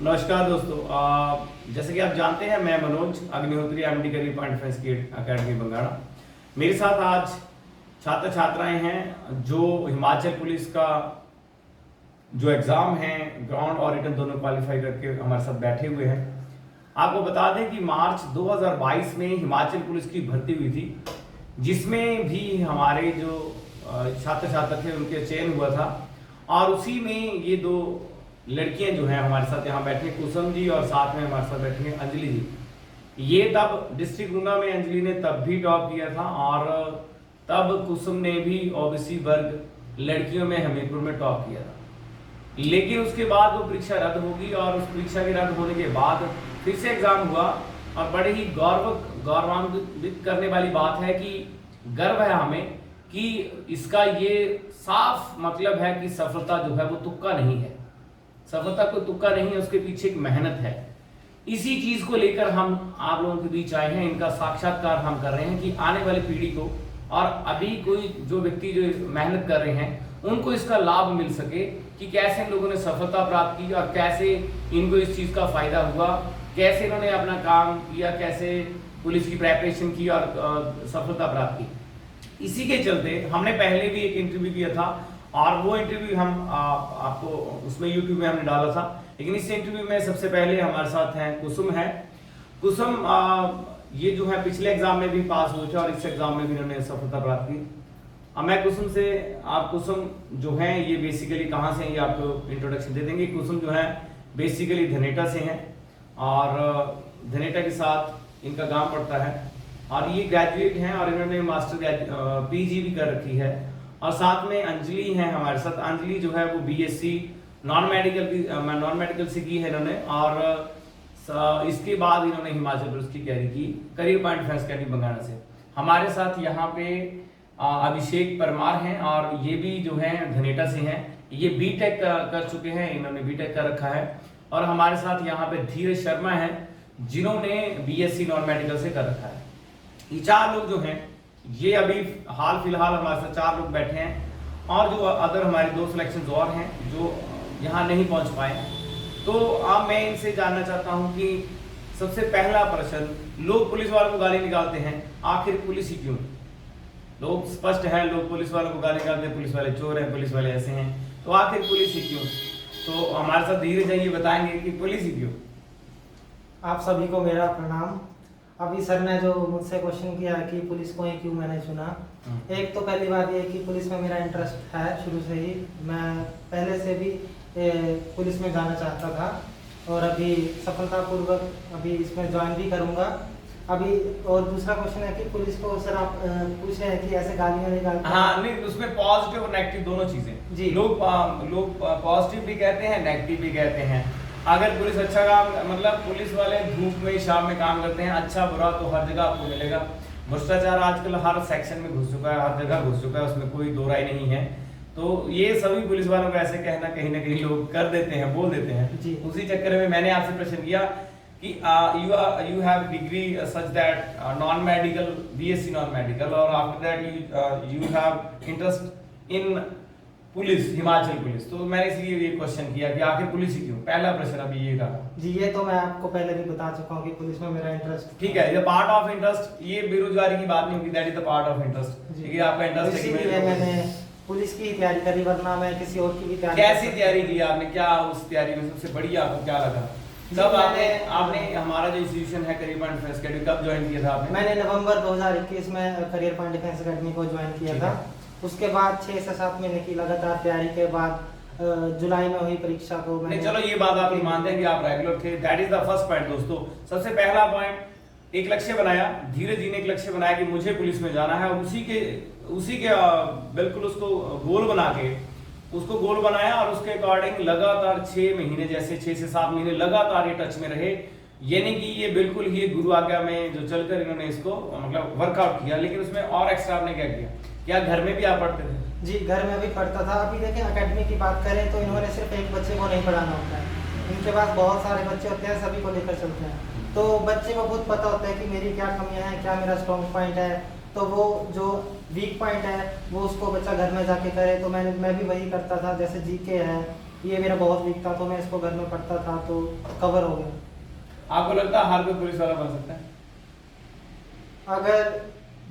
नमस्कार दोस्तों, जैसे कि आप जानते हैं मैं Manoj Agnihotri MD career point defence की अकेडमी बंगाड़ा। मेरे साथ आज छात्र छात्राएं हैं जो हिमाचल पुलिस का जो एग्ज़ाम है ग्राउंड और रिटन दोनों क्वालिफाई करके हमारे साथ बैठे हुए हैं। आपको बता दें कि मार्च 2022 में हिमाचल पुलिस की भर्ती हुई थी, जिसमें भी हमारे जो छात्र छात्र थे उनके चयन हुआ था और उसी में ये दो लड़कियां जो हैं हमारे साथ यहाँ बैठे, कुसुम जी और साथ में हमारे साथ बैठी हैं अंजलि जी। ये तब डिस्ट्रिक्ट गुना में अंजलि ने तब भी टॉप किया था और तब कुसुम ने भी ओबीसी वर्ग लड़कियों में हमीरपुर में टॉप किया था। लेकिन उसके बाद वो परीक्षा रद्द होगी और उस परीक्षा के रद्द होने के बाद फिर से एग्जाम हुआ और बड़े ही गौरवान्वित करने वाली बात है कि गर्व है हमें कि इसका ये साफ मतलब है कि सफलता जो है वो तुक्का नहीं है। सफलता कोई तुक्का नहीं है, उसके पीछे एक मेहनत है। इसी चीज को लेकर हम आप लोगों के बीच आए हैं, इनका साक्षात्कार हम कर रहे हैं कि आने वाली पीढ़ी को और अभी कोई जो व्यक्ति जो मेहनत कर रहे हैं उनको इसका लाभ मिल सके कि कैसे इन लोगों ने सफलता प्राप्त की और कैसे इनको इस चीज का फायदा हुआ, कैसे इन्होंने अपना काम किया, कैसे पुलिस की प्रेपरेशन की और सफलता प्राप्त की। इसी के चलते हमने पहले भी एक इंटरव्यू किया था और वो इंटरव्यू हम आपको उसमें यूट्यूब में हमने डाला था, लेकिन इस इंटरव्यू में सबसे पहले हमारे साथ हैं कुसुम है। कुसुम ये जो है पिछले एग्जाम में भी पास हुए थे और इस एग्जाम में भी इन्होंने सफलता प्राप्त की। अब मैं कुसुम से, आप कुसुम जो हैं ये बेसिकली कहाँ से हैं ये आपको इंट्रोडक्शन दे देंगे। कुसुम जो है बेसिकली धनेटा से हैं और धनेटा के साथ इनका गांव पड़ता है और ये ग्रेजुएट हैं और इन्होंने मास्टर पीजी भी कर रखी है। और साथ में अंजलि हैं हमारे साथ। अंजलि जो है वो बीएससी नॉन मेडिकल से की है इन्होंने और इसके बाद इन्होंने हिमाचल पुलिस की तैयारी की करियर पॉइंट डिफेंस अकेडमी बंगाड़ा से। हमारे साथ यहाँ पे अभिषेक परमार हैं और ये भी जो है धनेटा से हैं। ये बीटेक कर चुके हैं, इन्होंने बीटेक कर रखा है। और हमारे साथ यहाँ पे धीरज शर्मा हैं जिन्होंने बीएससी नॉन मेडिकल से कर रखा है। ये चार लोग जो हैं ये अभी हाल फिलहाल हमारे साथ चार लोग बैठे हैं और जो अदर हमारे दो सिलेक्शंस और हैं जो यहाँ नहीं पहुँच पाए। तो अब मैं इनसे जानना चाहता हूँ कि सबसे पहला प्रश्न, लोग पुलिस वालों को गाली निकालते हैं, आखिर पुलिस ही क्यों? लोग स्पष्ट है, लोग पुलिस वालों को गाली निकालते हैं, पुलिस वाले चोर हैं, पुलिस वाले ऐसे हैं, तो आखिर पुलिस ही क्यों? तो हमारे साथ धीरज ये बताएंगे कि पुलिस ही क्यों। आप सभी को मेरा प्रणाम। अभी सर ने जो मुझसे क्वेश्चन किया कि पुलिस को ही क्यों मैंने चुना, एक तो पहली बात ये कि पुलिस में मेरा इंटरेस्ट है शुरू से ही। मैं पहले से भी पुलिस में जाना चाहता था और अभी सफलतापूर्वक अभी इसमें ज्वाइन भी करूंगा अभी। और दूसरा क्वेश्चन है कि पुलिस को सर आप पूछे हैं कि ऐसे गालियां निकालते हैं। हाँ, नहीं, उसमें पॉजिटिव और नेगेटिव दोनों चीजें जी। लोग पॉजिटिव भी कहते हैं, नेगेटिव भी कहते हैं। अगर पुलिस अच्छा काम, मतलब पुलिस वाले धूप में शाम में काम करते हैं, अच्छा बुरा तो हर जगह आपको मिलेगा। भ्रष्टाचार आजकल हर सेक्शन में घुस चुका है, हर जगह घुस चुका है, उसमें कोई दो राय नहीं है। तो ये सभी पुलिस वालों को ऐसे कहना कहीं ना कहीं लोग कर देते हैं, बोल देते हैं जी। उसी चक्कर में मैंने आपसे प्रश्न किया कि you have degree such that non-medical BSc non-medical और after that you have interest in police, Himachal police. तो मैंने इसलिए ये क्वेश्चन किया कि आखिर पुलिस ही क्यों? पहला प्रश्न अभी ये था जी। ये तो मैं आपको पहले भी बता चुका हूँ कि पुलिस में मेरा इंटरेस्ट। ठीक है, ये पार्ट ऑफ इंटरेस्ट, ये बेरोजगारी की बात नहीं होगी, that is the part of interest. ठीक है, आपका इंटरेस्ट है कि मैंने पुलिस की तैयारी करी, वरना मैं किसी और की भी तैयारी। कैसी तैयारी की आपने? क्या उस तैयारी में सबसे बढ़िया आपको क्या लगा? जब आपने हमारा जो इंस्टीट्यूशन है करियर पॉइंट डिफेंस अकेडमी, कब ज्वाइन किया था आपने? मैंने नवंबर 2021 में करियर पॉइंट डिफेंस अकेडमी को ज्वाइन किया था। उसके बाद 6 से 7 महीने की लगातार तैयारी के बाद जुलाई में हुई परीक्षा को नहीं, चलो ये बात आप मानते हैं कि आप रेगुलर थे, that is the first point. दोस्तों, सबसे पहला पॉइंट, एक लक्ष्य बनाया, धीरज जी ने एक लक्ष्य बनाया कि मुझे पुलिस में जाना है और उसी के बिल्कुल उसको गोल बना के उसको गोल बनाया और उसके अकॉर्डिंग लगातार 6 महीने, जैसे 6 से 7 महीने लगातार ये टच में रहे। यानी कि ये बिल्कुल ही गुरु आज्ञा में जो चलकर इन्होंने इसको मतलब वर्कआउट किया। लेकिन उसमें और एक्स्ट्रा आपने क्या किया? क्या घर में भी आप पढ़ते थे? जी, घर में भी पढ़ता था। अभी देखें, अकेडमी की बात करें तो इन्होंने सिर्फ एक बच्चे को नहीं पढ़ाना होता है, इनके पास बहुत सारे बच्चे होते हैं, सभी को लेकर चलते हैं। तो बच्चे को खुद पता होता है कि मेरी क्या कमियां हैं, क्या मेरा स्ट्रॉन्ग पॉइंट है, तो वो जो वीक पॉइंट है वो उसको बच्चा घर में जाके करे। तो मैं भी वही करता था, जैसे जीके है, ये मेरा बहुत वीक था, तो मैं इसको घर में पढ़ता था तो कवर हो गया। आपको लगता है हर कोई पुलिस वाला बन सकता है? अगर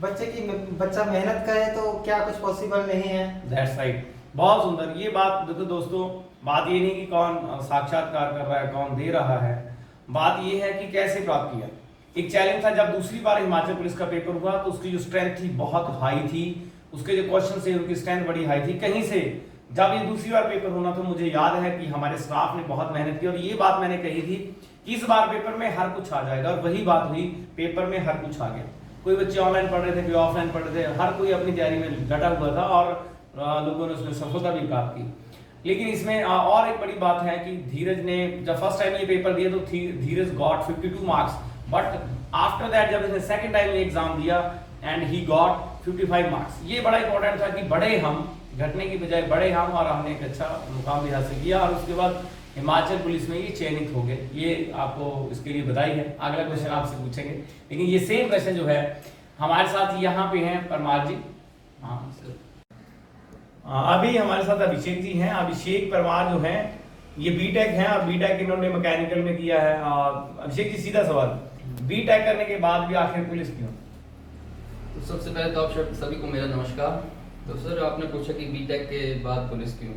बच्चा मेहनत करे तो क्या कुछ पॉसिबल नहीं है। दैट्स राइट, बहुत सुंदर। ये बात देखो दोस्तों, बात ये नहीं कि कौन साक्षात्कार कर रहा है, कौन दे रहा है, बात ये है कि कैसे प्राप्त किया। एक चैलेंज था, जब दूसरी बार हिमाचल पुलिस का पेपर हुआ तो उसकी जो स्ट्रेंथ थी बहुत हाई थी, उसके जो क्वेश्चन थे उनकी स्ट्रेंथ बड़ी हाई थी। कहीं से जब ये दूसरी बार पेपर होना तो मुझे याद है कि हमारे स्टाफ ने बहुत मेहनत की और ये बात मैंने कही थी कि इस बार पेपर में हर कुछ आ जाएगा, और वही बात हुई, पेपर में हर कुछ आ गया। कोई बच्चे ऑनलाइन पढ़ रहे थे, कोई ऑफलाइन पढ़ रहे थे, हर कोई अपनी तैयारी में डटा हुआ था और लोगों ने उसमें सफलता भी प्राप्त की। लेकिन इसमें और एक बड़ी बात है कि धीरज ने जब फर्स्ट टाइम ये पेपर दिया तो Dheeraj got 52 marks, but after that जब इसने सेकंड टाइम ये एग्जाम दिया एंड ही गॉट 55 मार्क्स। ये बड़ा इंपॉर्टेंट था कि बड़े हम घटने की बजाय बड़े हम, और हमने एक अच्छा मुकाम भी हासिल किया और उसके बाद हिमाचल पुलिस में ये चयनित हो गए। ये आपको इसके लिए बधाई है। अगला क्वेश्चन आपसे पूछेंगे, लेकिन ये सेम क्वेश्चन जो है हमारे साथ यहाँ पे हैं परमार जी। हाँ सर, अभी हमारे साथ अभिषेक जी हैं। अभिषेक परमार जो हैं ये बीटेक हैं और बीटेक इन्होंने मैकेनिकल में किया है। अभिषेक जी सीधा सवाल, बीटेक करने के बाद भी आखिर पुलिस क्यों? तो सबसे पहले तो आप सभी को मेरा नमस्कार। तो सर आपने पूछा कि बीटेक के बाद पुलिस क्यों,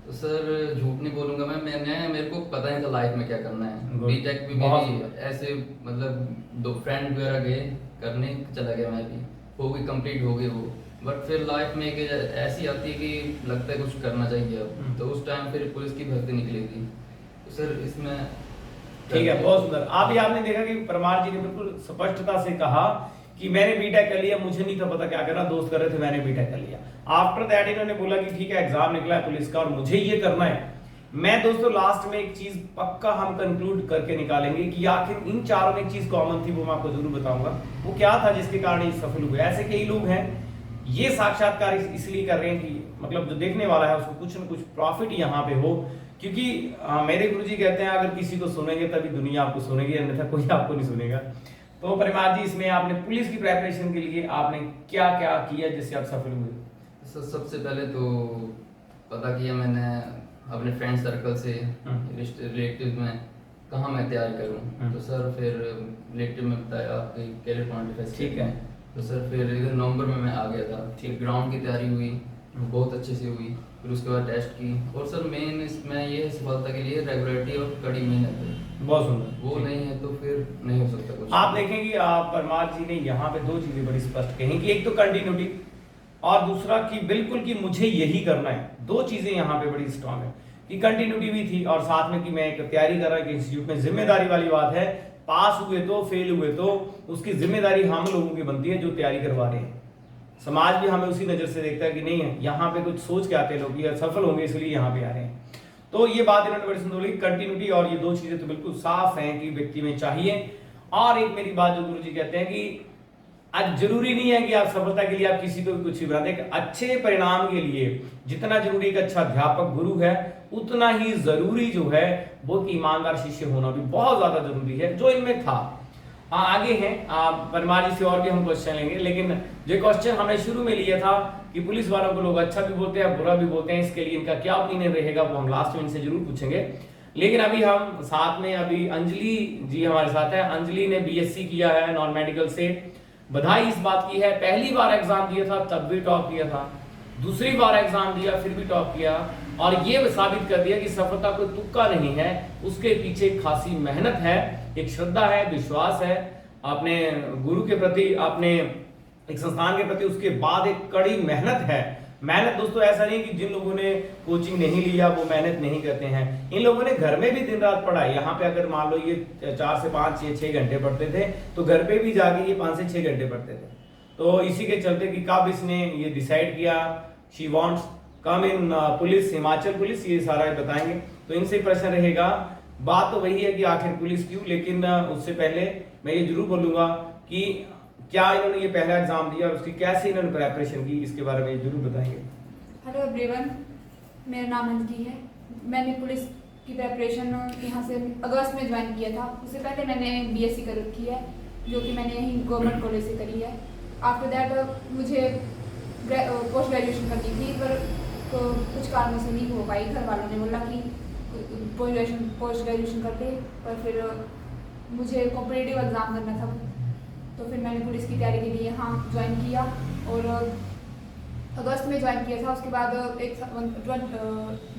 तो सर झूठ नहीं बोलूंगा मेरे को पता नहीं था लाइफ में क्या करना है। बीटेक भी मेरी ऐसे मतलब दो फ्रेंड वगैरह गए करने, चला गया, मैं भी हो गई, कंप्लीट हो गई वो। बट फिर लाइफ में एक ऐसी आती है कि लगता है कुछ करना चाहिए अब, तो उस टाइम फिर पुलिस की भर्ती निकली थी। तो सर इसमें ठीक है, बहुत सुंदर। आपने देखा कि परमार जी ने बिल्कुल स्पष्टता से कहा कि मैंने बीटेक कर लिया, मुझे नहीं था पता क्या करना, दोस्त कर रहे थे, मैंने बीटेक कर लिया। आफ्टर दैट इन्होंने बोला कि ठीक है एग्जाम निकला है पुलिस का और मुझे ये करना है। मैं दोस्तों लास्ट में एक चीज पक्का हम कंक्लूड करके निकालेंगे कि आखिर इन चारों में एक चीज कॉमन थी, वो मैं आपको जरूर बताऊंगा वो क्या था जिसके कारण ये सफल हुए। ऐसे कई लोग हैं ये साक्षात्कार इसलिए कर रहे हैं कि मतलब जो देखने वाला है उसको कुछ न कुछ प्रॉफिट यहाँ पे हो, क्योंकि मेरे गुरुजी कहते हैं अगर किसी को सुनेंगे तभी दुनिया आपको सुनेगी, अन्यथा कोई आपको नहीं सुनेगा। तो परिमार जी, इसमें आपने पुलिस की प्रेपरेशन के लिए आपने क्या क्या किया जिससे आप सफल हुए? सर सबसे पहले तो पता किया मैंने अपने फ्रेंड सर्कल से, रिलेटिव में कहाँ मैं तैयारी करूँ। तो सर फिर रिलेटिव में बताया आपके कैरियर पॉइंट ऑफ, ठीक है। तो सर फिर इधर नवंबर में मैं आ गया था। फिर ग्राउंड की तैयारी हुई, बहुत अच्छे से हुई। फिर उसके बाद टेस्ट की, और सर मेन इसमें ये सफलता के लिए रेगुलरिटी और कड़ी मेहनत है। बहुत सुंदर। वो नहीं है तो फिर नहीं हो सकता कुछ। आप देखेंगे परमार जी ने यहाँ पे दो चीजें बड़ी स्पष्ट कही कि एक तो कंटिन्यूटी और दूसरा कि बिल्कुल कि मुझे यही करना है। दो चीजें यहाँ पे बड़ी स्ट्रांग है कि कंटिन्यूटी भी थी और साथ में कि मैं एक तैयारी कर रहा हूँ इंस्टीट्यूट में। जिम्मेदारी वाली बात है, पास हुए तो फेल हुए तो उसकी जिम्मेदारी हम लोगों की बनती है जो तैयारी करवा रहे हैं। समाज भी हमें उसी नजर से देखता है कि नहीं है यहाँ पे कुछ सोच के आते लोग ये सफल होंगे इसलिए यहाँ पे आ रहे हैं। तो ये बात इन्होंने बड़ी सुंदर बोली, कंटिन्यूटी और ये दो चीजें तो बिल्कुल साफ हैं कि व्यक्ति में चाहिए। और एक मेरी बात जो गुरुजी कहते हैं कि आज जरूरी नहीं है कि आप सफलता के लिए आप किसी को भी कुछ भी बना दें। अच्छे परिणाम के लिए जितना जरूरी एक अच्छा अध्यापक गुरु है उतना ही जरूरी जो है वो ईमानदार शिष्य होना भी बहुत ज्यादा जरूरी है, जो इनमें था। आगे हैं परमार जी से और भी हम क्वेश्चन लेंगे, लेकिन जो क्वेश्चन हमने शुरू में लिया था कि पुलिस वालों को लोग अच्छा भी बोलते हैं बुरा भी बोलते हैं, इसके लिए इनका क्या ओपिनियन रहेगा वो हम लास्ट में इनसे जरूर पूछेंगे। लेकिन अभी हम साथ में अभी अंजलि जी हमारे साथ है। अंजलि ने बीएससी किया है नॉन मेडिकल से। बधाई इस बात की है, पहली बार एग्जाम दिया था तब भी टॉप किया था, दूसरी बार एग्जाम दिया फिर भी टॉप किया, और ये साबित कर दिया कि सफलता कोई तुक्का नहीं है, उसके पीछे खासी मेहनत है, एक श्रद्धा है, विश्वास है अपने गुरु के प्रति, अपने एक संस्थान के प्रति, उसके बाद एक कड़ी मेहनत है। मेहनत दोस्तों ऐसा नहीं कि जिन लोगों ने कोचिंग नहीं लिया वो मेहनत नहीं करते हैं, इन लोगों ने घर में भी दिन रात पढ़ा है। यहाँ पे अगर मान लो ये 4 से 5 या 6 घंटे पढ़ते थे तो घर पे भी जाके ये 5 से 6 घंटे पढ़ते थे। तो इसी के चलते कि कब इसने ये डिसाइड किया she wants come in police, Himachal police, ये सारा बताएंगे। तो इनसे प्रश्न रहेगा, बात तो वही है कि आखिर पुलिस क्यों, लेकिन उससे पहले मैं ये जरूर बोलूंगा कि क्या इन्होंने ये पहला एग्जाम दिया और उसकी कैसे इन्होंने प्रिपरेशन की, इसके बारे में जरूर बताएंगे। हेलो एवरीवन, मेरा नाम अंजलि है। मैंने पुलिस की प्रिपरेशन यहाँ से अगस्त में ज्वाइन किया था। उससे पहले मैंने बीएससी कर रखी है जो कि मैंने यहीं गवर्नमेंट कॉलेज से करी है। आफ्टर दैट मुझे पोस्ट ग्रेजुएशन करनी थी, पर कुछ कारणों से नहीं हो पाई। घर वालों ने बोला कि पोस्ट ग्रेजुएशन करते, पर फिर मुझे कॉम्पिटिटिव एग्ज़ाम करना था, तो फिर मैंने पुलिस की तैयारी के लिए यहाँ ज्वाइन किया और अगस्त में ज्वाइन किया था। उसके बाद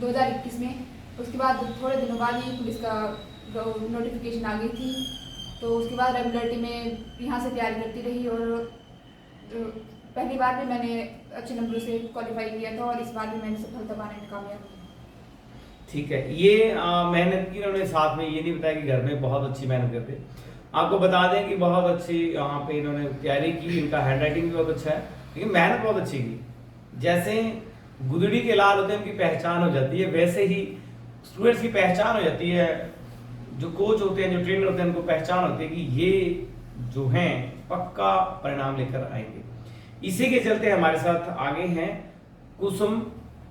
2021 में, उसके बाद थोड़े दिनों बाद ही पुलिस का नोटिफिकेशन आ गई थी, तो उसके बाद रेगुलरिटी में यहाँ से तैयारी करती रही और पहली बार भी मैंने अच्छे नंबरों से क्वालिफाई किया था और इस बार भी मैंने सफलता पाने में कामयाब हुई। ठीक है, ये मेहनत की इन्होंने साथ में ये नहीं बताया कि घर में बहुत अच्छी मेहनत करते। आपको बता दें कि बहुत अच्छी यहाँ पे इन्होंने तैयारी की, इनका हैंड राइटिंग भी बहुत अच्छा है, लेकिन मेहनत बहुत अच्छी की। जैसे गुदड़ी के लाल होते हैं उनकी पहचान हो जाती है, वैसे ही स्टूडेंट्स की पहचान हो जाती है। जो कोच होते हैं, जो ट्रेनर होते हैं, उनको पहचान होती है कि ये जो हैं पक्का परिणाम लेकर आएंगे। इसी के चलते हमारे साथ आगे हैं कुसुम।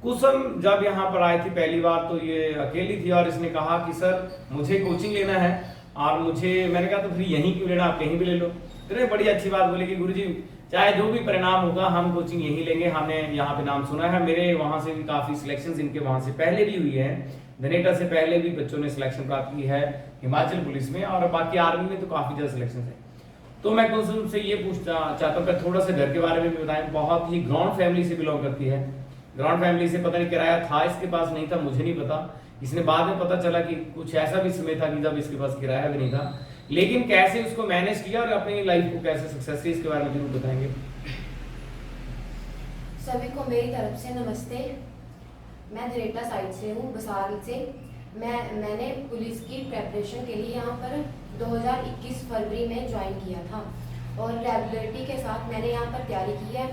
कुसुम जब यहाँ पर आई थी पहली बार तो ये अकेली थी और इसने कहा कि सर मुझे कोचिंग लेना है और मैंने कहा तो फिर यहीं क्यों लेना, आप कहीं भी ले लो। तो बड़ी अच्छी बात बोली कि गुरुजी चाहे जो भी परिणाम होगा हम कोचिंग यहीं लेंगे, हमने यहाँ पे नाम सुना है। मेरे वहाँ से भी काफ़ी सिलेक्शंस इनके वहाँ से पहले भी हुई है, धनेटा से पहले भी बच्चों ने सिलेक्शन प्राप्त की है हिमाचल पुलिस में, और बाकी आर्मी में तो काफ़ी ज़्यादा सिलेक्शन है। तो मैं कुसुम से ये पूछना चाहता हूँ कि थोड़ा सा घर के बारे में भी बताएं। बहुत ही ग्राउंड फैमिली से बिलोंग करती है, ग्राउंड फैमिली से पता नहीं किराया था इसके पास, नहीं था, मुझे नहीं पता। इसने बाद में पता चला कि कुछ ऐसा भी समय था कि जब इसके पास किराया भी नहीं था, लेकिन कैसे उसको मैनेज किया और अपनी लाइफ को कैसे सक्सेस की, इसके बारे में जरूर बताएंगे। सभी को मेरी तरफ से नमस्ते। मैं धनेटा साइड से हूँ, बसाल से। मैंने पुलिस की प्रेपरेशन के लिए यहाँ पर 2021 फरवरी में ज्वाइन किया था और रेगुलरिटी के साथ मैंने यहाँ पर तैयारी की है।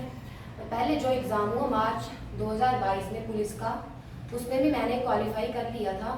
पहले जो एग्ज़ाम हुआ मार्च 2022 में पुलिस का, उसमें भी मैंने क्वालिफाई कर लिया था।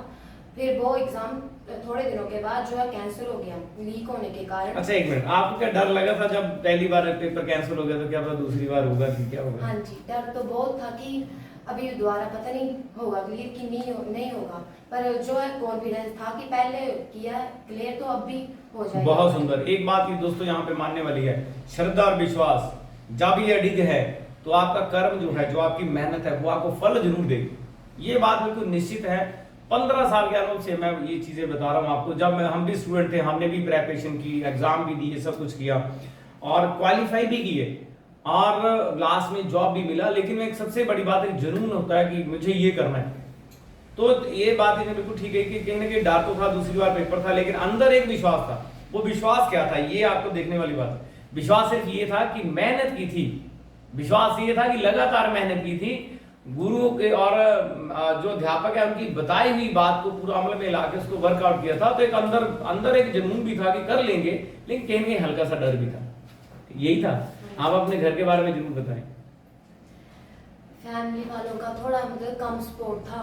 फिर वो एग्ज़ाम थोड़े दिनों के बाद जो है कैंसिल हो गया लीक होने के कारण। अच्छा एक मिनट, आपको क्या डर लगा था जब पहली बार पेपर कैंसिल हो गया तो क्या पता दूसरी बार होगा कि क्या होगा? हाँ जी, डर तो बहुत था कि अभी दोबारा पता नहीं होगा क्लियर कि नहीं होगा, पर जो है कॉन्फिडेंस था कि पहले किया क्लियर तो अब भी हो जाएगा। बहुत सुंदर। एक बात ये दोस्तों यहाँ पे मानने वाली है, श्रद्धा और विश्वास जब ये अडिग है तो आपका कर्म जो है, जो आपकी मेहनत है वो आपको फल जरूर देगी। ये बात बिल्कुल निश्चित है। 15 साल के अनुभव से मैं ये चीजें बता रहा हूँ आपको। जब हम भी स्टूडेंट थे, हमने भी प्रेपरेशन की, एग्जाम भी दिए, सब कुछ किया और क्वालिफाई भी किए और लास्ट में जॉब भी मिला। लेकिन एक सबसे बड़ी बात है, जुनून होता है कि मुझे ये करना है। तो ये बात है बिल्कुल ठीक है कि कहीं ना कहीं डर तो था, दूसरी बार पेपर था, लेकिन अंदर एक विश्वास था। वो विश्वास क्या था, ये आपको देखने वाली बात है। विश्वास सिर्फ ये था कि मेहनत की थी, विश्वास ये था कि लगातार मेहनत की थी, गुरु के और जो अध्यापक है उनकी बताई हुई बात को पूरा अमल में लाके उसको वर्कआउट किया था। तो एक अंदर एक जुनून भी था कि कर लेंगे, लेकिन कहीं कहीं हल्का सा डर भी था। यही था। आप अपने घर के बारे में जरूर बताएं। फैमिली वालों का थोड़ा मतलब कम सपोर्ट था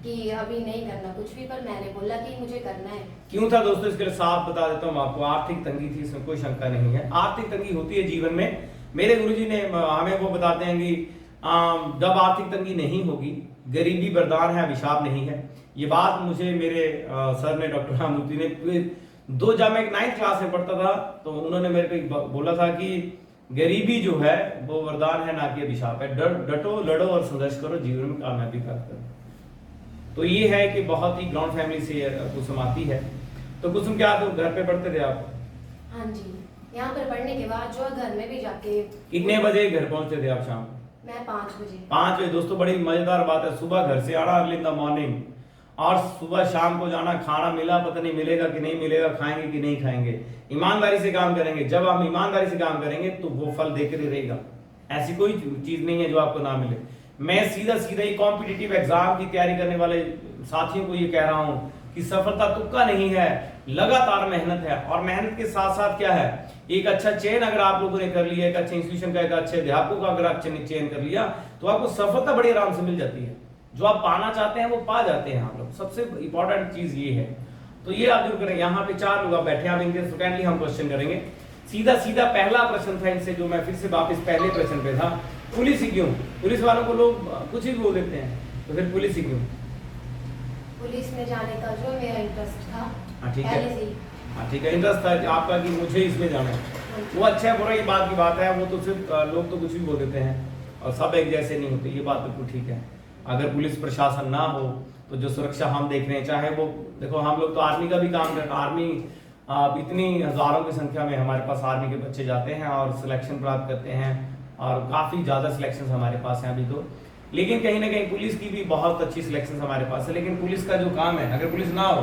कि अभी नहीं करना कुछ भी, पर मैंने बोला कि मुझे करना है। क्यों था दोस्तों, इसके लिए साफ बता देता हूँ आपको। आर्थिक तंगी थी, इसमें कोई शंका नहीं है। आर्थिक तंगी होती है जीवन में। मेरे गुरुजी ने हमें वो बताते हैं कि जब आर्थिक तंगी नहीं होगी, गरीबी वरदान है, अभिशाप नहीं है। ये बात मुझे मेरे सर ने, डॉक्टर राममूर्ति ने जब मैं 9th क्लास में पढ़ता था तो उन्होंने मेरे को बोला था कि गरीबी जो है वो वरदान है, ना कि अभिशाप है। डटो, लड़ो और संघर्ष करो, जीवन में कामयाबी प्राप्त करो। तो ये है कि बहुत ही ग्राउंड फैमिली से कुसुम आती है। तो कुसुम क्या तो घर पे पढ़ते थे आप? हाँ जी, यहाँ पर पढ़ने के बाद जो घर में भी जाके। कितने बजे घर पहुंचते थे आप शाम? मैं 5 बजे। 5 बजे। दोस्तों बड़ी मजेदार बात है, सुबह घर से आना अर्ली इन द मॉर्निंग और सुबह शाम को जाना। खाना मिला, पता नहीं मिलेगा कि नहीं मिलेगा, खाएंगे कि नहीं खाएंगे। ईमानदारी से काम करेंगे। जब हम ईमानदारी से काम करेंगे तो वो फल देकर ही रहेगा। ऐसी कोई चीज नहीं है जो आपको ना मिले। मैं सीधा ये कॉम्पिटिटिव एग्जाम की तैयारी करने वाले साथियों को ये कह रहा हूँ कि सफलता तुक्का नहीं है, लगातार मेहनत है। और मेहनत के साथ साथ क्या है, एक अच्छा चयन अगर आप लोगों ने कर लिया, एक अच्छे इंस्टीट्यूशन का, एक अच्छे अध्यापकों का अगर आप चयन कर लिया तो आपको सफलता बड़ी आराम से मिल जाती है। जो आप पाना चाहते हैं वो पा जाते हैं आप लोग। सबसे इंपॉर्टेंट चीज ये है। तो ये आप जरूर करें। यहाँ पे 4 लोग बैठे हैं, आप इनके फ्रिक्वेंटली हम क्वेश्चन करेंगे। सीधा पहला प्रश्न था इनसे, जो मैं फिर से वापस पहले प्रश्न पे था, पुलिस ही क्यों? पुलिस वालों को लोग कुछ भी बोल देते हैं, तो फिर पुलिस ही क्यों? पुलिस में जाने का जो मेरा इंटरेस्ट था ठीक है। पहले से ही। ठीक है, इंटरेस्ट था आपका कि मुझे इसमें जाना है। वो अच्छा है, बुरा ये बात की बात है। वो तो सिर्फ लोग तो कुछ भी बोल देते हैं और सब एक जैसे नहीं होते, ये बात बिल्कुल ठीक है। अगर पुलिस प्रशासन ना हो तो जो सुरक्षा हम देख रहे हैं, चाहे वो देखो हम लोग तो आर्मी का भी काम कर, आर्मी इतनी हजारों की संख्या में हमारे पास आर्मी के बच्चे जाते हैं और सिलेक्शन प्राप्त करते हैं और काफ़ी ज़्यादा सिलेक्शन हमारे पास हैं अभी तो। लेकिन कहीं ना कहीं पुलिस की भी बहुत अच्छी सिलेक्शन हमारे पास है, लेकिन पुलिस का जो काम है, अगर पुलिस ना हो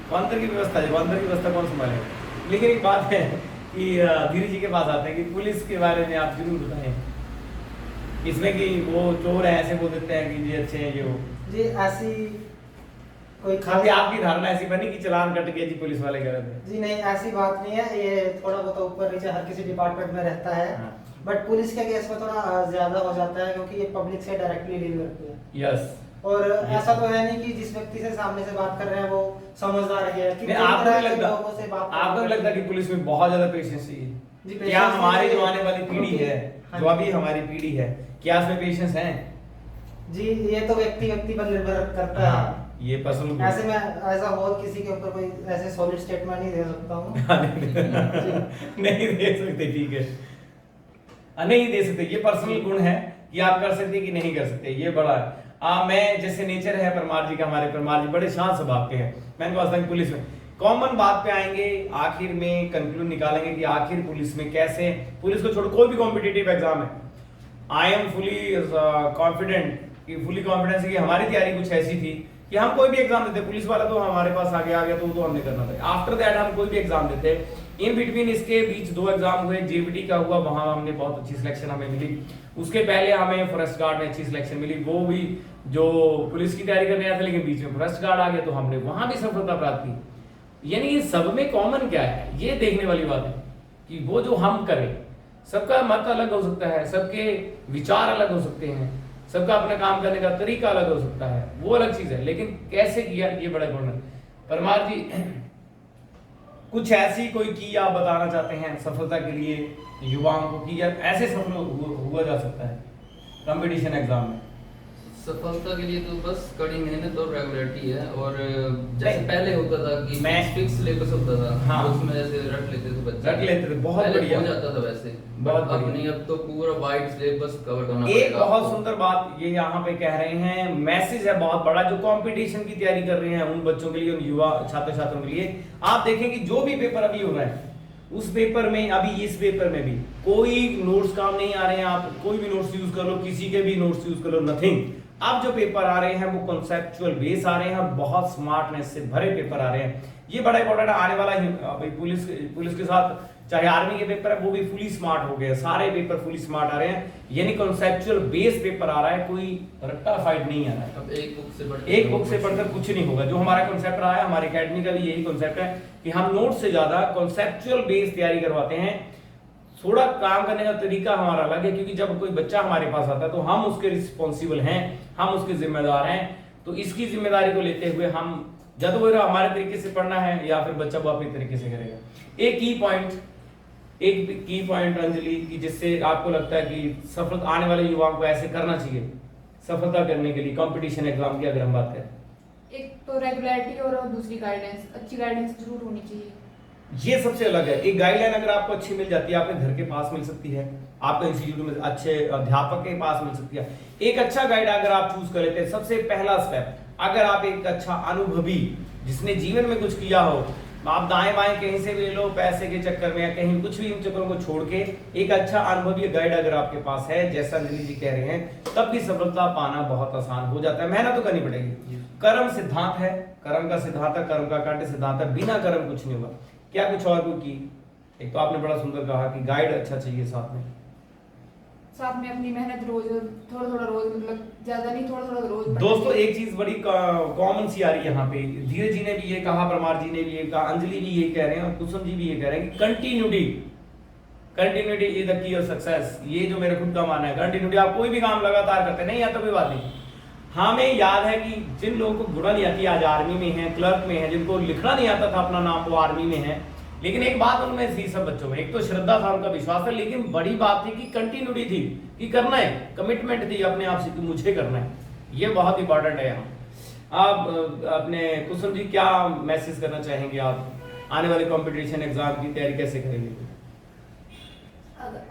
तो अंदर की व्यवस्था है, अंदर की व्यवस्था कौन संभालेगा। लेकिन एक बात है कि धीरे जी के पास आते हैं कि पुलिस के बारे में आप जरूर बताएं इसमें कि वो चोर है ऐसे बोल देते हैं कि जी अच्छे हैं ये वो। जी ऐसी कोई खाली आपकी धारणा ऐसी बनी कि चालान कट गया जी पुलिस वाले गलत है। जी नहीं, ऐसी बात नहीं है, ये थोड़ा बहुत ऊपर नीचे हर किसी डिपार्टमेंट में रहता है। हाँ। बट पुलिस के केस में थोड़ा ज्यादा हो जाता है क्योंकि ये पब्लिक से डायरेक्टली डील करती है। यस। और ऐसा तो है नहीं कि जिस व्यक्ति से सामने से बात कर रहे हैं वो समझदार है कि नहीं, आपको नहीं लगता, लोगों से बात आपको नहीं लगता कि पुलिस में बहुत ज्यादा पेशेंस जी, चाहिए? patience क्या हमारी चाहिए। जो आने वाली पीढ़ी है, हाँ जो जी। अभी हमारी पीढ़ी है, क्या उसमें पेशेंस है? जी ये तो व्यक्ति पर निर्भर करता है। हाँ, ये पर्सनल ऐसे में ऐसा और किसी के ऊपर कोई ऐसे सॉलिड स्टेटमेंट नहीं दे सकता हूँ। नहीं दे सकते, ठीक है, नहीं दे सकते, ये पर्सनल गुण है कि आप कर सकते कि नहीं कर सकते, ये बड़ा है। मैं जैसे नेचर है परमार जी का, हमारे परमार जी बड़े शांत स्वभाव के हैं। मैंने कहा था पुलिस में कॉमन बात पे आएंगे, आखिर में कंक्लूड निकालेंगे कि आखिर पुलिस में कैसे, पुलिस को छोड़ो कोई भी कॉम्पिटिटिव एग्जाम है, आई एम फुली कॉन्फिडेंट कि फुली कॉन्फिडेंस कि हमारी तैयारी कुछ ऐसी थी कि हम कोई भी एग्जाम देते, पुलिस वाला तो हमारे पास आ गया तो वो तो हमने करना था। आफ्टर दैट हम कोई भी एग्जाम देते, इन बिटवीन इसके बीच 2 एग्जाम हुए, जेबीटी का हुआ, वहां हमने बहुत अच्छी सिलेक्शन हमें मिली। उसके पहले हमें फॉरेस्ट गार्ड में अच्छी सिलेक्शन मिली, वो भी जो पुलिस की तैयारी करने आया था, लेकिन बीच में फॉरेस्ट गार्ड आ गया तो हमने वहां भी सफलता प्राप्त की। यानी ये सब में कॉमन क्या है, ये देखने वाली बात है कि वो जो हम करें, सबका मत अलग हो सकता है, सबके विचार अलग हो सकते हैं, सबका अपना काम करने का तरीका अलग हो सकता है, वो अलग चीज है, लेकिन कैसे किया ये बड़ा गुण है। परमार जी कुछ ऐसी कोई की आप बताना चाहते हैं सफलता के लिए युवाओं को कि यार ऐसे सफल हुआ जा सकता है कंपटीशन एग्जाम में? सफलता के लिए तो बस कड़ी मेहनत और रेगुलरिटी है। और जैसे नहीं, पहले होता था कि मैं- फिक्स सिलेबस होता था, हाँ। उसमें जैसे रट लेते थे बच्चे, रट लेते थे, बहुत पहले बढ़िया। हो जाता था वैसे, बहुत अब बढ़िया। नहीं, अब तो पूरा वाइड सिलेबस कवर करना एक पड़ेगा बहुत आपको। सुंदर बात ये यहाँ पे कह रहे हैं, मैसेज है बहुत बड़ा जो कंपटीशन की तैयारी कर रहे हैं उन बच्चों के लिए, उन युवा छात्र छात्रों के लिए। आप देखें कि जो भी पेपर अभी हो रहा है उस पेपर में, अभी इस पेपर में भी कोई नोट्स काम नहीं आ रहे हैं, आप कोई भी नोट्स यूज कर लो, किसी के भी नोट्स यूज कर लो, नथिंग। अब जो पेपर आ रहे हैं वो कॉन्सेप्चुअल बेस आ रहे हैं, बहुत स्मार्टनेस से भरे पेपर आ रहे हैं। ये बड़ा इंपॉर्टेंट आने वाला भाई पुलिस के साथ चाहे आर्मी के पेपर है वो भी फुली स्मार्ट हो गए, सारे पेपर फुली स्मार्ट आ रहे हैं, यानी कॉन्सेप्चुअल बेस पेपर आ रहा है, कोई रट्टा फाइट नहीं आ रहा है। अब एक बुक से बढ़कर कुछ नहीं होगा। जो हमारा कॉन्सेप्ट रहा है, हमारे एकेडमी का भी यही कॉन्सेप्ट है कि हम नोट से ज्यादा कॉन्सेप्चुअल बेस तैयारी करवाते हैं। थोड़ा काम करने का तरीका हमारा अलग है, क्योंकि जब कोई बच्चा हमारे पास आता है तो हम उसके रिस्पॉन्सिबल हैं, हम उसके जिम्मेदार हैं। तो इसकी जिम्मेदारी को लेते हुए हम जब वो हमारे तरीके से पढ़ना है या फिर बच्चा वो अपने तरीके से करेगा। एक की पॉइंट अंजलि की जिससे आपको लगता है कि सफल आने वाले युवाओं को ऐसे करना चाहिए सफलता करने के लिए कंपटीशन एग्जाम की अगर हम बात करें? एक तो रेगुलरिटी और दूसरी गाइडेंस, अच्छी गाइडेंस जरूर होनी चाहिए। ये सबसे अलग है। एक गाइडलाइन अगर आपको अच्छी मिल जाती है, आपके घर के पास मिल सकती है, आपके इंस्टीट्यूट में अच्छे अध्यापक के पास मिल सकती है, एक अच्छा गाइड अगर आप चूज कर लेते हैं, सबसे पहला स्टेप, अगर आप एक अच्छा अनुभवी जिसने जीवन में कुछ किया हो, आप दाएं बाएं कहीं से भी ले लो, पैसे के चक्कर में या कहीं कुछ भी इन चक्करों को छोड़ के एक अच्छा अनुभवी गाइड अगर आपके पास है, जैसा अंजलि जी कह रहे हैं, तब भी सफलता पाना बहुत आसान हो जाता है। मेहनत तो करनी पड़ेगी। कर्म सिद्धांत है, कर्म का सिद्धांत है, कर्म का कांटे सिद्धांत है, बिना कर्म कुछ नहीं होगा। क्या कुछ और कोई की? एक तो आपने बड़ा सुंदर कहा कि गाइड अच्छा चाहिए, साथ में अपनी मेहनत रोज थोड़ा रोज, मतलब ज्यादा नहीं, थोड़ा रोज। दोस्तों एक चीज बड़ी कॉमन सी आ रही है यहाँ पे, धीरज जी ने भी ये कहा, परमार जी ने भी ये कहा, अंजलि भी ये कह रहे हैं और कुसुम जी भी ये कह रहे हैं कि continuity is the key of success. ये जो मेरा खुद का मानना है, कंटिन्यूटी। आप कोई भी काम लगातार करते नहीं आता कोई बात नहीं। हमें याद है कि जिन लोगों को गुणा नहीं आती, आज आर्मी में है, क्लर्क में है, जिनको लिखना नहीं आता था अपना नाम, वो आर्मी में है। लेकिन एक बात उनमें थी सब बच्चों में, एक तो श्रद्धा था, उनका विश्वास था, लेकिन बड़ी बात थी कि कंटिन्यूटी थी, कि करना है, कमिटमेंट थी अपने आप से कि मुझे करना है। ये बहुत इंपॉर्टेंट है यहाँ। आप अपने कुसुम जी क्या मैसेज करना चाहेंगे, आप आने वाले कंपटीशन एग्जाम की तैयारी कैसे करेंगे?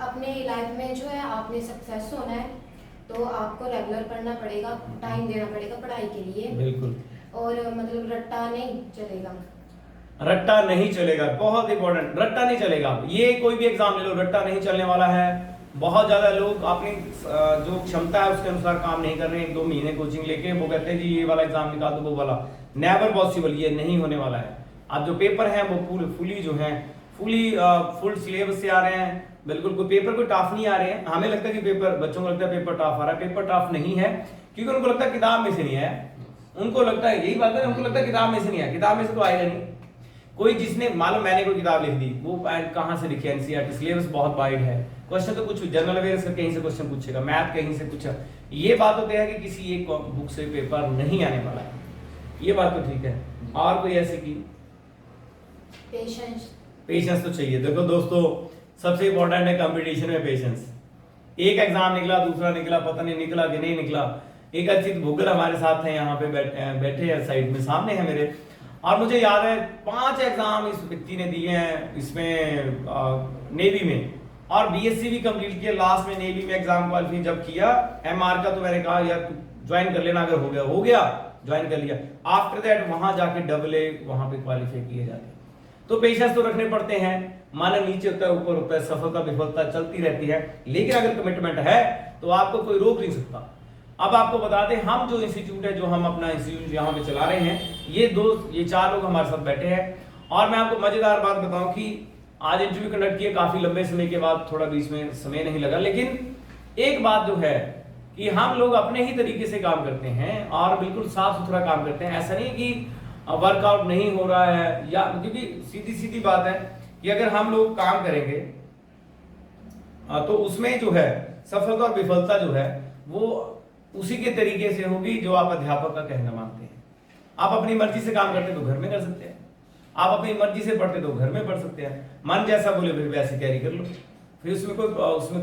अपने लाइफ में जो है आपने सक्सेस होना है तो आपको रेगुलर पढ़ना पड़ेगा, टाइम देना पड़ेगा पढ़ाई के लिए, बिल्कुल। और मतलब रट्टा नहीं चलेगा। रट्टा नहीं चलेगा, बहुत इंपॉर्टेंट, रट्टा नहीं चलेगा। ये कोई भी एग्जाम ले लो, रट्टा नहीं चलने वाला है। बहुत ज्यादा लोग अपनी जो क्षमता है उसके अनुसार काम नहीं कर रहे हैं। 1-2 महीने कोचिंग लेके वो कहते हैं जी ये वाला एग्जाम निकाल दो, वो वाला। नेवर पॉसिबल, ये नहीं होने वाला है। अब जो पेपर है वो फुली जो है फुल सिलेबस से आ रहे हैं। बिल्कुल कोई पेपर कोई टफ नहीं आ रहे हैं। हमें लगता है कि पेपर, बच्चों को लगता है पेपर टफ आ रहा है, पेपर टफ नहीं है, क्योंकि उनको लगता है किताब में से नहीं है। उनको लगता है, यही बात है, उनको लगता है किताब में से नहीं है, किताब में से तो आएगा नहीं। कोई जिसने, मान लो मैंने कोई किताब लिख दी, वो कहाँ से लिखी है, एनसीईआरटी, सिलेबस बहुत वाइड है, क्वेश्चन तो कुछ जनरल अवेयर्स का कहीं से क्वेश्चन पूछेगा, मैथ कहीं से पूछा। ये बात होती है कि किसी एक बुक से पेपर नहीं आने वाला है, ये बात तो ठीक है। और कोई ऐसे की पेशेंस तो चाहिए। देखो दोस्तों, सबसे इंपॉर्टेंट है कंपटीशन में पेशेंस। एक एग्जाम निकला, दूसरा निकला, पता नहीं निकला कि नहीं निकला। एक अर्चित भुग्गल हमारे साथ हैं, यहाँ पे बैठे हैं साइड में, सामने है मेरे, और मुझे याद है 5 एग्जाम इस व्यक्ति ने दिए हैं इसमें नेवी में, और बीएससी भी कंप्लीट किया। लास्ट में नेवी में एग्जाम क्वालिफाई जब किया एमआर का, तो मैंने कहा यार ज्वाइन कर लेना, अगर हो गया ज्वाइन कर लिया। आफ्टर दैट वहां जाके AA वहां पे क्वालिफाई किए जाते हैं। तो पेशेंस तो रखने पड़ते हैं, मन नीचे होता है ऊपर होता है, सफलता विफलता चलती रहती है, लेकिन अगर कमिटमेंट है तो आपको कोई रोक नहीं सकता। अब आपको बता दें, हम जो इंस्टीट्यूट है, जो हम अपना इंस्टीट्यूट यहाँ पे चला रहे हैं, ये 4 लोग हमारे साथ बैठे हैं। और मैं आपको मजेदार बात बताऊं कि आज इंटरव्यू कंडक्ट किए काफी लंबे समय के बाद, थोड़ा बीच में समय नहीं लगा, लेकिन एक बात जो है कि हम लोग अपने ही तरीके से काम करते हैं और बिल्कुल साफ सुथरा काम करते हैं। ऐसा नहीं कि वर्कआउट नहीं हो रहा है, या क्योंकि सीधी बात है कि अगर हम लोग काम करेंगे तो उसमें जो है सफलता और विफलता जो है वो उसी के तरीके से होगी जो आप अध्यापक का कहना मानते हैं। आप अपनी मर्जी से काम करते तो घर में कर सकते हैं, आप अपनी मर्जी से पढ़ते तो घर में पढ़ सकते हैं, मन जैसा बोले फिर वैसे कैरी कर लो, फिर उसमें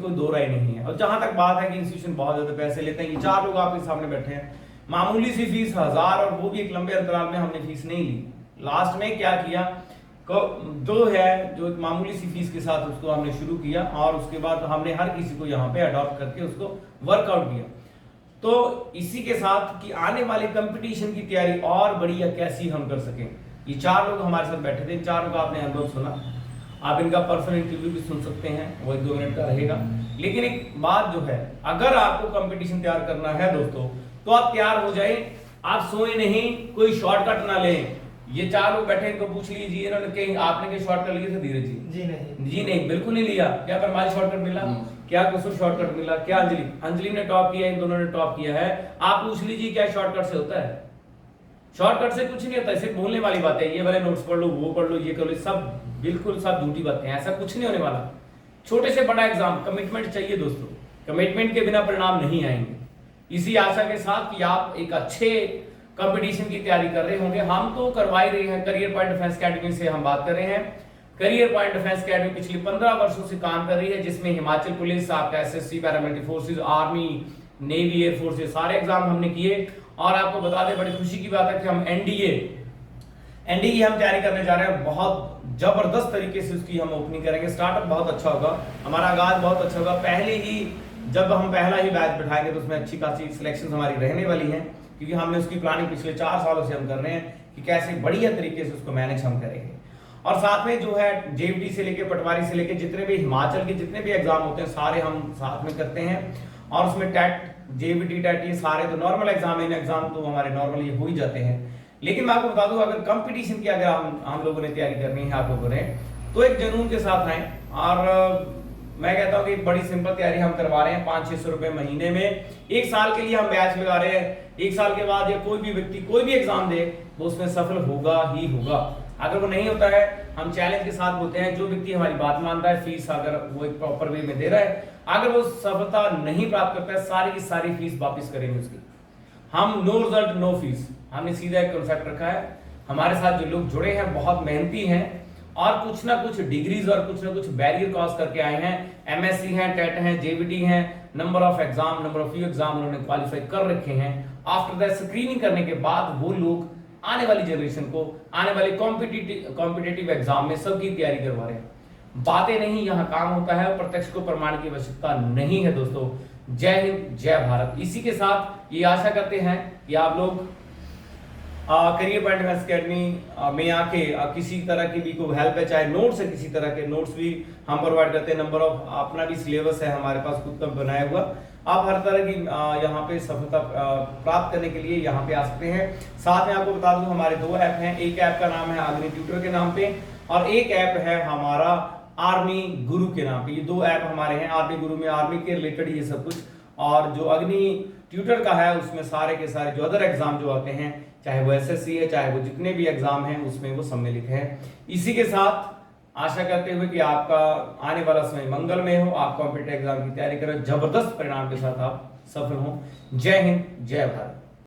कोई दो राय नहीं है। और जहां तक बात है कि इंस्टीट्यूशन बहुत ज्यादा पैसे लेते हैं, ये 4 लोग आपके सामने बैठे हैं, मामूली सी फीस 1000, और वो भी एक लंबे अंतराल में हमने फीस नहीं ली। लास्ट में क्या किया, जो मामूली सी फीस के साथ उसको हमने शुरू किया, और उसके बाद हमने हर किसी को यहाँ पे अडॉप्ट करके उसको वर्कआउट किया। तो इसी के साथ कि आने वाले कंपटीशन की तैयारी और बढ़िया कैसी हम कर सकें, ये 4 लोग हमारे साथ बैठे थे। 4 का आपने अनुभव सुना, आप इनका पर्सनल इंटरव्यू भी सुन सकते हैं, वो 1-2 मिनट का रहेगा। लेकिन एक बात जो है, अगर आपको कंपटीशन तैयार करना है दोस्तों, तो आप तैयार हो जाए, आप सोए नहीं, कोई शॉर्टकट ना लें। ये 4 लोग बैठे, इनको पूछ लीजिए, इन्होंने कहीं आपने कहीं शॉर्टकट लिए थे? धीरज जी जी नहीं, बिल्कुल नहीं लिया। क्या परमाली शॉर्टकट मिला? क्या कुसुम शॉर्टकट मिला? क्या अंजलि ने टॉप किया, इन दोनों ने टॉप किया है। आप पूछ लीजिए क्या शॉर्टकट से होता है? शॉर्टकट से कुछ नहीं होता, सिर्फ बोलने वाली बात है, ये वाले नोट्स पढ़ लो, वो पढ़ लो, ये कर लो, सब बिल्कुल सब झूठी बातें हैं, ऐसा कुछ नहीं होने वाला। छोटे से बड़ा एग्जाम, कमिटमेंट चाहिए दोस्तों, कमिटमेंट के बिना परिणाम नहीं आएंगे। इसी आशा के साथ कि आप एक अच्छे कंपटीशन की तैयारी कर रहे होंगे, हम तो करवा ही रहे हैं। करियर पॉइंट डिफेंस अकेडमी से हम बात कर रहे हैं। करियर पॉइंट डिफेंस अकेडमी पिछले 15 वर्षों से काम कर रही है, जिसमें हिमाचल पुलिस, आपका SSC, paramilitary forces, army, navy, air force, ये सारे एग्जाम हमने किए। और आपको बता दें, बड़ी खुशी की बात है कि हम एनडीए की हम तैयारी करने जा रहे हैं। बहुत जबरदस्त तरीके से उसकी हम ओपनिंग करेंगे। स्टार्टअप बहुत अच्छा होगा, हमारा आगाज बहुत अच्छा होगा। जब हम पहला ही बैच बिठाएंगे तो उसमें अच्छी खासी सिलेक्शन हमारी रहने वाली है, क्योंकि हमने उसकी प्लानिंग पिछले 4 सालों से हम कर रहे हैं कि कैसे बढ़िया तरीके से उसको मैनेज हम करेंगे। और साथ में जो है JVT से लेके पटवारी से लेके जितने भी हिमाचल के जितने भी एग्जाम होते हैं सारे हम साथ में करते हैं। और उसमें टेट, JVT, टेट, ये सारे तो नॉर्मल एग्जाम तो हमारे नॉर्मली हो ही जाते हैं। लेकिन मैं आपको बता दूं, अगर कंपटीशन की अगर हम लोगों ने तैयारी करनी है, आप लोगों ने, तो एक जुनून के साथ आए। और मैं कहता हूं कि बड़ी सिंपल तैयारी हम करवा रहे हैं। 500-600 रुपए महीने में 1 साल के लिए हम बैच लगा रहे हैं। 1 साल के बाद या कोई भी व्यक्ति कोई भी एग्जाम दे, वो उसमें सफल होगा ही होगा। अगर वो नहीं होता है, हम चैलेंज के साथ बोलते हैं, जो व्यक्ति हमारी बात मानता है, फीस अगर वो एक प्रॉपर वे में दे रहा है, अगर वो सफलता नहीं प्राप्त करता है, सारी की सारी फीस वापस करेंगे उसकी। हम नो रिजल्ट नो फीस, हमने सीधा एक कॉन्सेप्ट रखा है। हमारे साथ जो लोग जुड़े हैं बहुत मेहनती हैं और कुछ ना कुछ डिग्रीज और कुछ ना कुछ बैरियर क्रॉस करके आए हैं। MSc हैं, टेट हैं, JVT हैं, नंबर ऑफ फ्यू एग्जाम उन्होंने क्वालिफाई कर रखे हैं। आफ्टर दैट स्क्रीनिंग करने के बाद वो लोग आने वाली जनरेशन को आने वाले कॉम्पिटिटिव एग्जाम में सबकी तैयारी करवा रहे हैं। बातें नहीं, यहाँ काम होता है। प्रत्यक्ष को प्रमाण की आवश्यकता नहीं है दोस्तों। जय हिंद, जय भारत। इसी के साथ ये आशा करते हैं कि आप लोग करियर पॉइंट ऑफ अकेडमी में आके किसी तरह की भी कोई हेल्प है, चाहे नोट्स है, किसी तरह के नोट्स भी हम प्रोवाइड करते हैं। नंबर ऑफ अपना भी सिलेबस है हमारे पास खुद का बनाया हुआ। आप हर तरह की यहाँ पे सफलता प्राप्त करने के लिए यहाँ पे आ सकते हैं। साथ में आपको बता दूं हमारे 2 ऐप हैं। एक ऐप का नाम है अग्नि ट्यूटर के नाम पे, और एक ऐप है हमारा आर्मी गुरु के नाम पे। ये 2 ऐप हमारे हैं। आर्मी गुरु में आर्मी के रिलेटेड ये सब कुछ, और जो अग्नि ट्यूटर का है उसमें सारे के सारे जो अदर एग्जाम जो आते हैं, चाहे वो एसएससी है, चाहे वो जितने भी एग्जाम हैं, उसमें वो सम्मिलित है। इसी के साथ आशा करते हुए कि आपका आने वाला समय मंगलमय हो, आप कॉम्पिटिटिव एग्जाम की तैयारी करें, जबरदस्त परिणाम के साथ आप सफल हों। जय हिंद, जय भारत।